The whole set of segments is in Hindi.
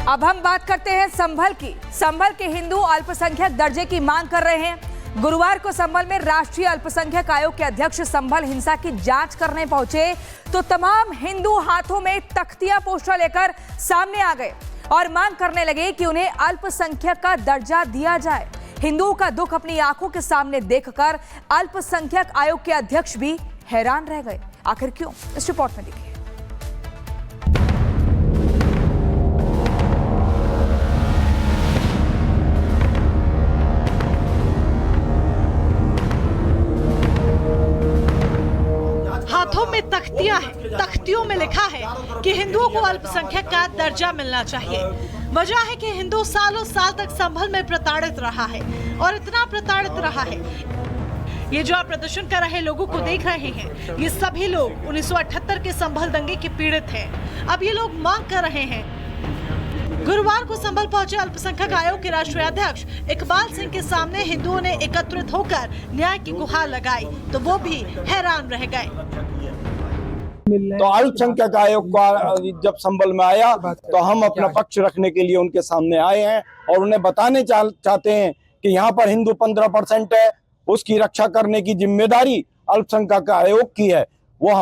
अब हम बात करते हैं संभल की। संभल के हिंदू अल्पसंख्यक दर्जे की मांग कर रहे हैं। गुरुवार को संभल में राष्ट्रीय अल्पसंख्यक आयोग के अध्यक्ष संभल हिंसा की जांच करने पहुंचे तो तमाम हिंदू हाथों में तख्तियां पोस्टर लेकर सामने आ गए और मांग करने लगे कि उन्हें अल्पसंख्यक का दर्जा दिया जाए। हिंदुओं का दुख अपनी आंखों के सामने देखकर अल्पसंख्यक आयोग के अध्यक्ष भी हैरान रह गए। आखिर क्यों, इस रिपोर्ट में देखिए। हाथों में तख्तियां हैं, तख्तियों में लिखा है कि हिंदुओं को अल्पसंख्यक का दर्जा मिलना चाहिए। वजह है कि हिंदू सालों साल तक संभल में प्रताड़ित रहा है और इतना प्रताड़ित रहा है। ये जो आप प्रदर्शन कर रहे लोगों को देख रहे हैं, ये सभी लोग 1978 के संभल दंगे के पीड़ित हैं। अब ये लोग मांग कर रहे हैं। गुरुवार को संभल पहुंचे अल्पसंख्यक आयोग के राष्ट्रीय अध्यक्ष इकबाल सिंह के सामने हिंदुओं ने एकत्रित होकर न्याय की गुहार लगाई तो वो भी हैरान रह गए। तो अल्पसंख्यक आयोग का जब संभल में आया तो हम अपना पक्ष रखने के लिए उनके सामने आए हैं और उन्हें बताने चाहते हैं कि यहाँ पर हिंदू 15% है, उसकी रक्षा करने की जिम्मेदारी अल्पसंख्यक आयोग की है। वो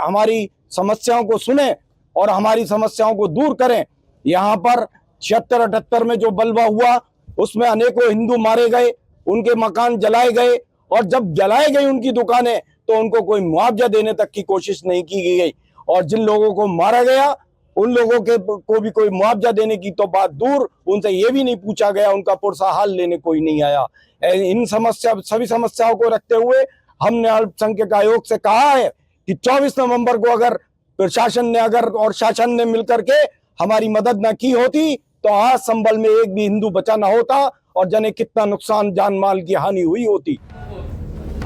हमारी समस्याओं को सुने और हमारी समस्याओं को दूर करें। यहाँ पर 76-78 में जो बलवा हुआ उसमें अनेकों हिंदू मारे गए, उनके मकान जलाए गए और जब जलाए गई उनकी दुकानें तो उनको कोई मुआवजा देने तक की कोशिश नहीं की गई और जिन लोगों को मारा गया उन लोगों को भी कोई मुआवजा देने की तो बात दूर, उनसे ये भी नहीं पूछा गया, उनका पुरसा हाल लेने कोई नहीं आया। इन सभी समस्याओं को रखते हुए हमने अल्पसंख्यक आयोग से कहा है कि 24 नवंबर को अगर प्रशासन ने और शासन ने मिलकर के हमारी मदद न की होती तो आज संभल में एक भी हिंदू बचा न होता और जाने कितना नुकसान जान माल की हानि हुई होती।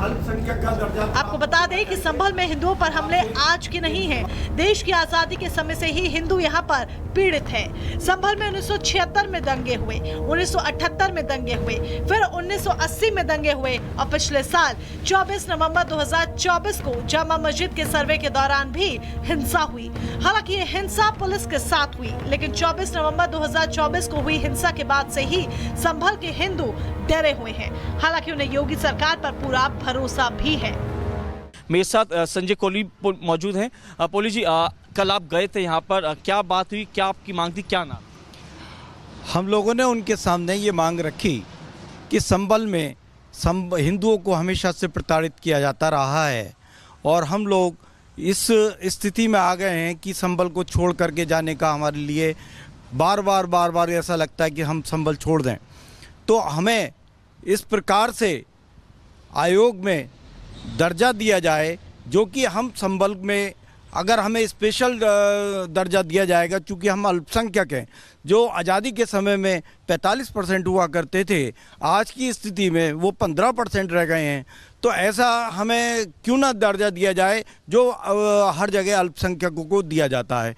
आपको बता दें कि संभल में हिंदुओं पर हमले आज के नहीं हैं। देश की आजादी के समय से ही हिंदू यहाँ पर पीड़ित है। संभल में 1976 में दंगे हुए, 1978 में दंगे हुए, फिर 1980 में दंगे हुए और पिछले साल 24 नवंबर 2024 को जामा मस्जिद के सर्वे के दौरान भी हिंसा हुई। हालांकि ये हिंसा पुलिस के साथ हुई, लेकिन 24 नवंबर 2024 को हुई हिंसा के बाद से ही संभल के हिंदू डरे हुए हैं। हालांकि उन्हें योगी सरकार पर पूरा भरोसा भी है। मेरे साथ संजय कोहली मौजूद हैं। कोहली जी, कल आप गए थे यहाँ पर, क्या बात हुई, क्या आपकी मांग थी, क्या नाम? हम लोगों ने उनके सामने ये मांग रखी कि संभल में हिंदुओं को हमेशा से प्रताड़ित किया जाता रहा है और हम लोग इस स्थिति में आ गए हैं कि संभल को छोड़ करके जाने का हमारे लिए बार बार ऐसा लगता है कि हम संभल छोड़ दें। तो हमें इस प्रकार से आयोग में दर्जा दिया जाए जो कि हम संभल में, अगर हमें स्पेशल दर्जा दिया जाएगा चूँकि हम अल्पसंख्यक हैं, जो आज़ादी के समय में 45% हुआ करते थे, आज की स्थिति में वो 15% रह गए हैं। तो ऐसा हमें क्यों ना दर्जा दिया जाए जो हर जगह अल्पसंख्यकों को दिया जाता है।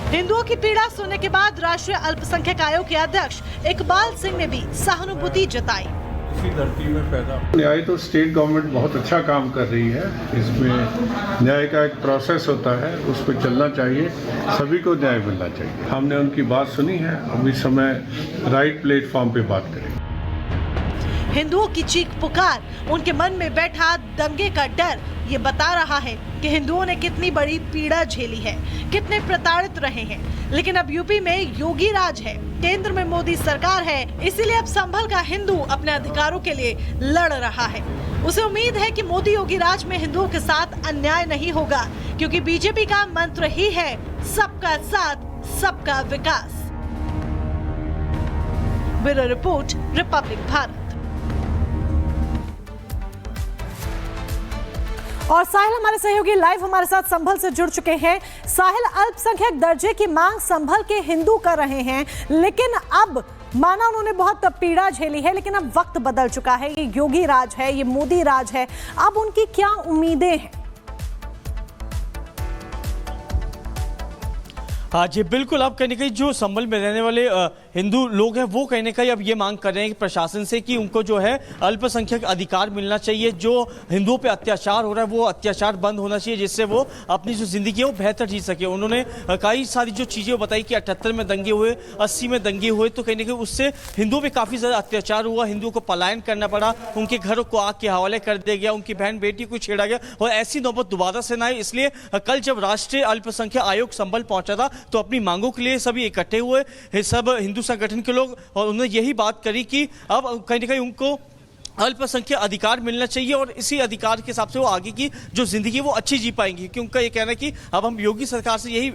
हिंदुओं की पीड़ा सुनने के बाद राष्ट्रीय अल्पसंख्यक आयोग के अध्यक्ष इकबाल सिंह ने भी सहानुभूति जताई। इसी धरती में पैदा न्याय तो स्टेट गवर्नमेंट बहुत अच्छा काम कर रही है। इसमें न्याय का एक प्रोसेस होता है, उस पर चलना चाहिए, सभी को न्याय मिलना चाहिए। हमने उनकी बात सुनी है, अब इस समय राइट प्लेटफॉर्म पे बात करेंगे। हिंदुओं की चीख पुकार, उनके मन में बैठा दंगे का डर ये बता रहा है कि हिंदुओं ने कितनी बड़ी पीड़ा झेली है, कितने प्रताड़ित रहे हैं। लेकिन अब यूपी में योगी राज है, केंद्र में मोदी सरकार है, इसीलिए अब संभल का हिंदू अपने अधिकारों के लिए लड़ रहा है। उसे उम्मीद है कि मोदी योगी राज में हिंदुओं के साथ अन्याय नहीं होगा, क्योंकि बीजेपी का मंत्र ही है सबका साथ, सबका विकास। Bureau report, Republic Bharat. और साहिल हमारे सहयोगी लाइव हमारे साथ संभल से जुड़ चुके हैं। साहिल, अल्पसंख्यक दर्जे की मांग संभल के हिंदू कर रहे हैं, लेकिन अब माना उन्होंने बहुत पीड़ा झेली है, लेकिन अब वक्त बदल चुका है। ये योगी राज है, ये मोदी राज है, अब उनकी क्या उम्मीदें हैं? हाँ जी बिल्कुल। अब कहीं ना कहीं जो संभल में रहने वाले हिंदू लोग हैं वो कहीं ना कहीं अब ये मांग कर रहे हैं कि प्रशासन से कि उनको जो है अल्पसंख्यक अधिकार मिलना चाहिए। जो हिंदुओं पे अत्याचार हो रहा है वो अत्याचार बंद होना चाहिए, जिससे वो अपनी जो जिंदगी है वो बेहतर जी सके। उन्होंने कई सारी जो चीज़ें बताई कि 78 में दंगे हुए, 80 में दंगे हुए, तो कहीं ना कहीं उससे हिंदुओं पर काफ़ी ज़्यादा अत्याचार हुआ, हिंदुओं को पलायन करना पड़ा, उनके घरों को आग के हवाले कर दिया गया, उनकी बहन बेटी को छेड़ा गया। और ऐसी नौबत दोबारा से ना आए, इसलिए कल जब राष्ट्रीय अल्पसंख्यक आयोग संभल पहुंचा था तो अपनी मांगों के लिए सभी इकट्ठे हुए, सब हिंदू संगठन के लोग, और उन्होंने यही बात करी कि अब कहीं ना कहीं उनको अल्पसंख्यक अधिकार मिलना चाहिए और इसी अधिकार के हिसाब से वो आगे की जो जिंदगी वो अच्छी जी पाएंगे। क्योंकि उनका ये कहना है कि अब हम योगी सरकार से यही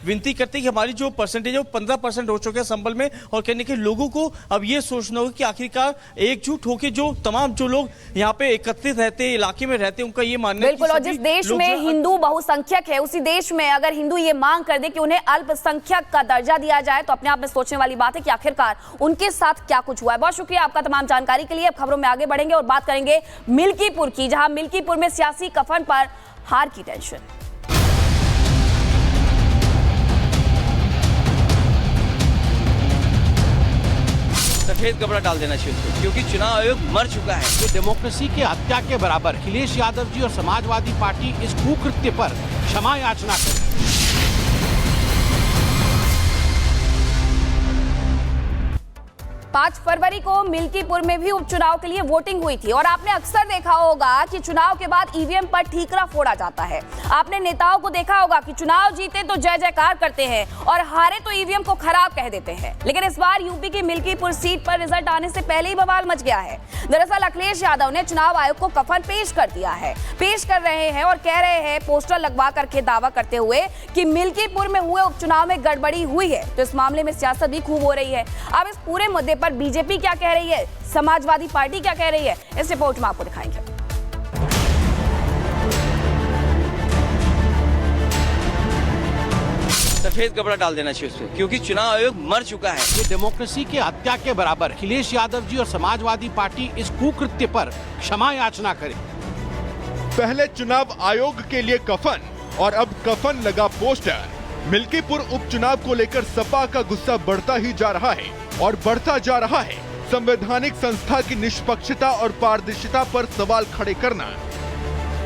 विनती करते हैं कि हमारी जो परसेंटेज है वो 15% हो चुके हैं संभल में, और कहने के लोगों को अब ये सोचना होगा कि आखिरकार एकजुट होकर जो तमाम जो लोग यहाँ पे एकत्रित रहते हैं, इलाके में रहते हैं, उनका ये मानना है। बिल्कुल, और जिस देश में हिंदू बहुसंख्यक है उसी देश में अगर हिंदू ये मांग कर दे कि उन्हें अल्पसंख्यक का दर्जा दिया जाए तो अपने आप में सोचने वाली बात है कि आखिरकार उनके साथ क्या कुछ हुआ है। बहुत शुक्रिया आपका तमाम जानकारी के लिए। अब खबरों में आगे बढ़ेंगे और बात करेंगे मिल्कीपुर की, जहां मिल्कीपुर में सियासी कफन पर हार की टेंशन। सफेद कपड़ा डाल देना चाहिए क्योंकि चुनाव आयोग मर चुका है। ये डेमोक्रेसी के हत्या के बराबर। अखिलेश यादव जी और समाजवादी पार्टी इस कुकृत्य पर क्षमा याचना करें। 5 फरवरी को मिल्कीपुर में भी उपचुनाव के लिए वोटिंग हुई थी और आपने अक्सर देखा होगा कि चुनाव के बाद ईवीएम पर ठीकरा फोड़ा जाता है। आपने नेताओं को देखा होगा कि चुनाव जीते तो जय जयकार करते हैं और हारे तो ईवीएम को खराब कह देते हैं। लेकिन इस बार यूपी की मिल्कीपुर सीट पर रिजल्ट आने से पहले ही बवाल मच गया है। दरअसल अखिलेश यादव ने चुनाव आयोग को कफन पेश कर दिया है, पेश कर रहे हैं और कह रहे हैं, पोस्टर लगवा करके दावा करते हुए कि मिल्कीपुर में हुए उपचुनाव में गड़बड़ी हुई है। तो इस मामले में सियासत भी खूब हो रही है। अब इस पूरे मुद्दे पर बीजेपी क्या कह रही है, समाजवादी पार्टी क्या कह रही है, इस रिपोर्ट में आपको दिखाएंगे। सफेद कपड़ा डाल देना चाहिए उसमें क्योंकि चुनाव आयोग मर चुका है। ये डेमोक्रेसी के हत्या के बराबर। अखिलेश यादव जी और समाजवादी पार्टी इस कुकृत्य पर क्षमा याचना करें। पहले चुनाव आयोग के लिए कफन और अब कफन लगा पोस्टर। मिल्कीपुर उपचुनाव को लेकर सपा का गुस्सा बढ़ता ही जा रहा है और बढ़ता जा रहा है। संवैधानिक संस्था की निष्पक्षता और पारदर्शिता पर सवाल खड़े करना